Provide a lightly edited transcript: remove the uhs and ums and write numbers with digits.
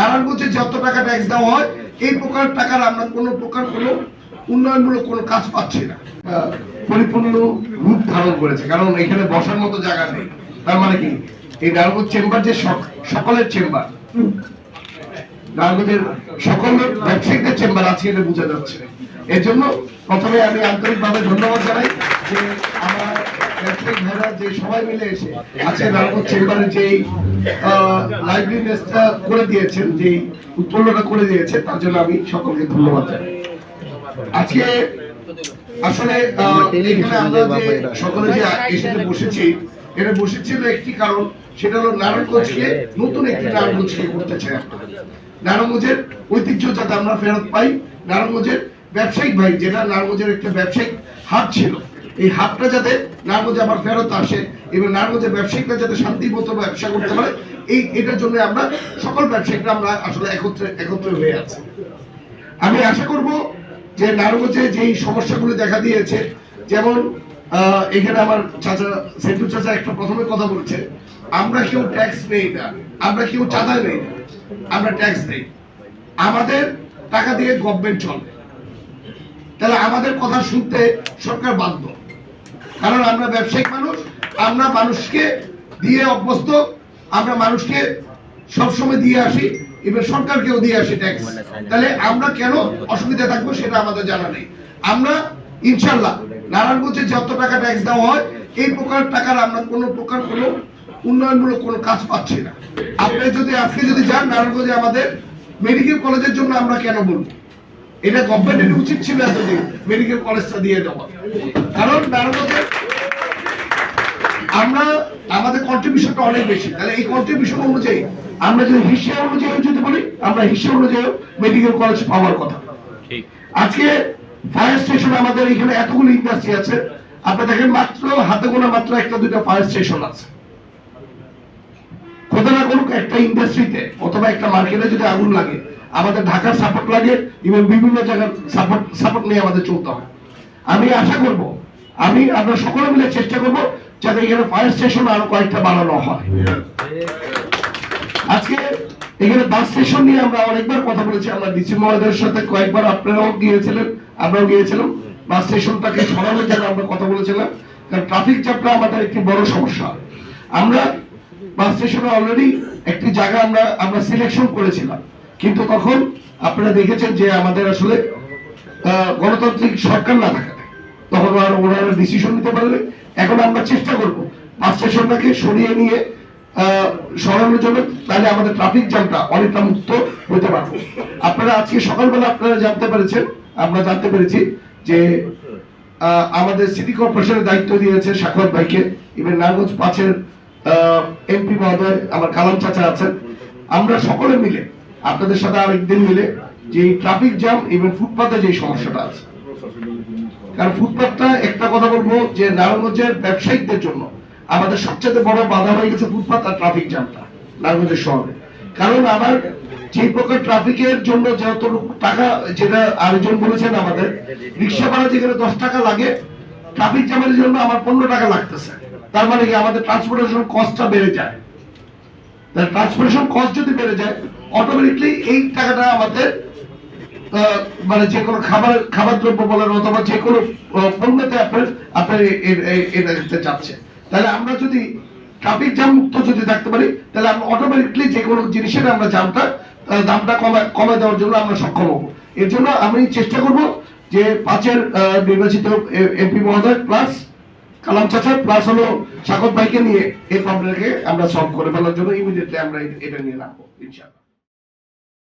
নারায়ণগঞ্জে যত টাকা ট্যাক্স দেওয়া হয় এই প্রকার টাকার আমরা কোনো প্রকার কোনো উন্নয়নমূলক কোনো কাজ পাচ্ছি না। পরিপূর্ণ রূপ ধারণ করেছে, কারণ এখানে বসার মতো জায়গা নেই। তার মানে কি এই নারায়ণগঞ্জ চেম্বার যে সকলের চেম্বার, নারায়ণগঞ্জের সকল ব্যবসায়িকদের চেম্বার আছে এটা বোঝা যাচ্ছে। এর জন্য প্রথমে আমি আন্তরিকভাবে ধন্যবাদ জানাই যে আমার ব্যবসায়িক ভাইরা যে সবাই মিলে এসে আজকে নারায়ণগঞ্জ চেম্বারে যে লাইব্রেরিটা করে দিয়েছেন, যে উৎপন্নটা করে দিয়েছে, তার জন্য আমি সকলকে ধন্যবাদ জানাই। আজকে আসলে এখানে আমরা যে সকলে যে এসে বসেছি, এটা বসেছিল একটি কারণ, সেটা হলো নারায়ণগঞ্জকে নতুন একটি নারায়ণগঞ্জকে করতে চাই। নারায়ণগঞ্জের ঐতিহ্য যাতে আমরা ফেরত পাই, নারায়ণগঞ্জের ব্যবসায়িক ভাই যেটা নারায়ণগঞ্জের একটা ব্যবসায়িক হাট ছিল, এই হাটটা যাতে নারায়ণগঞ্জে আবার ফেরত আসে এবং নারায়ণগঞ্জের ব্যবসায়িকরা যাতে শান্তিমতো ব্যবসা করতে পারে, এটার জন্য আমরা সকল ব্যবসায়িকরা আমরা আসলে একত্রে হয়ে আছি। আমি আশা করব যে নারায়ণগঞ্জে যেই সমস্যাগুলো দেখা দিয়েছে, যেমন এখানে আমার চাচা সেন্টু চাচা একটা প্রথমে কথা বলছে, আমরা কেউ ট্যাক্স নেই না, আমরা কেউ চাঁদা নেই না, আমরা ট্যাক্স নেই, আমাদের টাকা দিয়ে গভর্নমেন্ট চলে। তাহলে আমাদের কথা শুনতে সরকার বাধ্য, কারণ আমরা ব্যবসায়িক মানুষ, আমরা মানুষকে দিয়ে অভ্যস্ত, আমরা মানুষকে সবসময় দিয়ে আসি, এবার সরকারকেও দিয়ে আসি ট্যাক্স। তাহলে আমরা কেন অসুবিধা থাকবো সেটা আমাদের জানা নেই। আমরা ইনশাল্লাহ নারায়ণগঞ্জে যত টাকা ট্যাক্স দেওয়া হয় এই প্রকার টাকার আমরা কোনো প্রকার কোনো উন্নয়নমূলক কোনো কাজ পাচ্ছি না। আপনি যদি আজকে যদি যান নারায়ণগঞ্জে আমাদের মেডিকেল কলেজের জন্য আমরা কেন বলবো, এটা গভর্নমেন্টের উচিত ছিল এতদিন মেডিকেল কলেজটা দিয়ে দেওয়া, কারণ নারায়ণগঞ্জে আমরা আমাদের কন্ট্রিবিউশনটা অনেক বেশি। তাহলে এই কন্ট্রিবিউশন অনুযায়ী আমরা যদি হিসাব অনুযায়ী যদি বলি, আমরা হিসাব অনুযায়ী মেডিকেল কলেজ পাওয়ার কথা। আজকে ফায়ার স্টেশন আমাদের এখানে এতগুলো ইন্ডাস্ট্রি আছে, আপনি দেখেন মাত্র হাতে গোনা মাত্র একটা দুইটা ফায়ার স্টেশন আছে। কোথা না কোনো একটা ইন্ডাস্ট্রিতে অথবা একটা মার্কেটে যদি আগুন লাগে, আমাদের ঢাকার সাপোর্ট লাগে এবং বিভিন্ন জায়গার সাপোর্ট নিয়ে আমাদের চলতে হয়। আমি আশা করব, আমরা সকলে মিলে চেষ্টা করব যাতে এখানে ফায়ার স্টেশন আরো কয়েকটা বানানো হয়। আজকে এখানে বাস স্টেশন নিয়ে আমরা অনেকবার কথা বলেছি, আমরা ডিসি মহোদয়ের সাথে কয়েকবার, আপনারাও গিয়েছিলেন, আমরাও গিয়েছিলাম, বাস স্টেশনটাকে সরানোর জন্য আমরা কথা বলেছিলাম, কারণ ট্রাফিক জ্যামটা আমাদের একটি বড় সমস্যা। আমরা বাস স্টেশনে অলরেডি একটি জায়গা আমরা সিলেকশন করেছিলাম, কিন্তু তখন আপনারা দেখেছেন যে আমাদের আসলে গণতান্ত্রিক সরকার না থাকাতে তখন ওনারা ডিসিশন নিতে পারলে। এখন আমরা চেষ্টা করব বাস স্টেশনটাকে সরিয়ে নিয়ে সরানোর জন্য, তাহলে আমাদের ট্রাফিক জ্যামটা অনেকটা মুক্ত হতে পারবো। আপনারা আজকে সকালবেলা আপনারা আমরা জানতে পেরেছি যে আমাদের সিটি কর্পোরেশনের দায়িত্ব দিয়েছে সাখাওয়াত ভাইকে, ইভেন নারায়ণগঞ্জ 5-এর এমপি মহোদয় আমার কালাম চাচা আছেন। আমরা সকলে মিলে আপনাদের সাথে আরেকদিন মিলে যে ট্রাফিক জ্যাম এবং ফুটপাতে যে সমস্যাটা আছে, কারণ ফুটপাতটা একটা কথা বলবো যে নারায়ণগঞ্জের ব্যবসায়িকদের জন্য আমাদের সবচেয়ে বড় বাধা হয়ে গেছে ফুটপাত আর ট্রাফিক জ্যামটা নারায়ণগঞ্জের শহরে। কারণ আমার যে প্রকার ট্রাফিকের জন্য যত টাকা, যেটা আরেকজন বলেছেন, আমাদের রিক্সা ভাড়া যেখানে 10 টাকা লাগে, ট্রাফিক জ্যামের জন্য আমার 15 টাকা লাগতেছে। তার মানে কি আমাদের ট্রান্সপোর্টেশন কস্টটা বেড়ে যায়। তাহলে ট্রান্সপোর্টেশন কস্ট যদি বেড়ে যায়, অটোমেটিকলি এই টাকাটা আমাদের মানে যে কোনো খাবার দ্রব্য বলেন অথবা যে কোনো পণ্যতে আপনার এটা যাচ্ছে। তাহলে আমরা যদি ট্রাফিক জ্যাম মুক্ত যদি থাকতে পারি, তাহলে আমরা অটোমেটিকলি যে কোনো জিনিসের আমরা দামটা কমায় দেওয়ার জন্য আমরা সক্ষম হব। এর জন্য আমি চেষ্টা করব যে 5-এর নির্বাচিত এমপি মহোদয় প্লাস কালাম চাচা প্লাস হলো সাখাওয়াত ভাইকে নিয়ে এই প্রবলেমকে আমরা সলভ করে ফেলার জন্য ইমিডিয়েটলি আমরা এটা নিয়ে নামবো ইনশাআল্লাহ।